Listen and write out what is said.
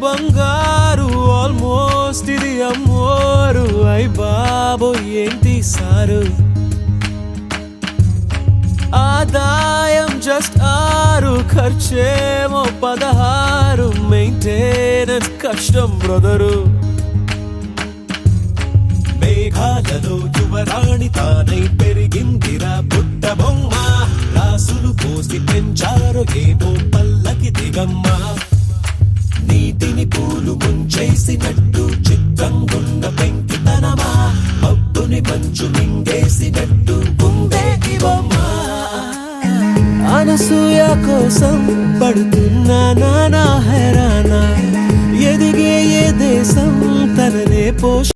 బంగారు ఆల్మోస్ట్ ఇది అమ్మోరు అయ్ బాబో ఏంటి సారు ఆదాయం జస్ట్ 6 ఖర్చేమో 16 మెయింటెనెన్స్ కష్టం బ్రదరు మేఘాలలో యువరాణి తానై పెరిగిందిరా బుట్ట బొమ్మ రాసులు పోసి పెంచారు ఏమో పల్లకి దిగమ్మ నీటిని పూలు ముంచేసినట్టు చిత్రంగున్న పెంకితనమా మబ్బుని మంచు మింగేసినట్టు ఉందే ఈ బొమ్మ అనసూయ కోసం పడుతున్నా నానా హైరానా ఎదిగే ఏ దేశం తననే పోష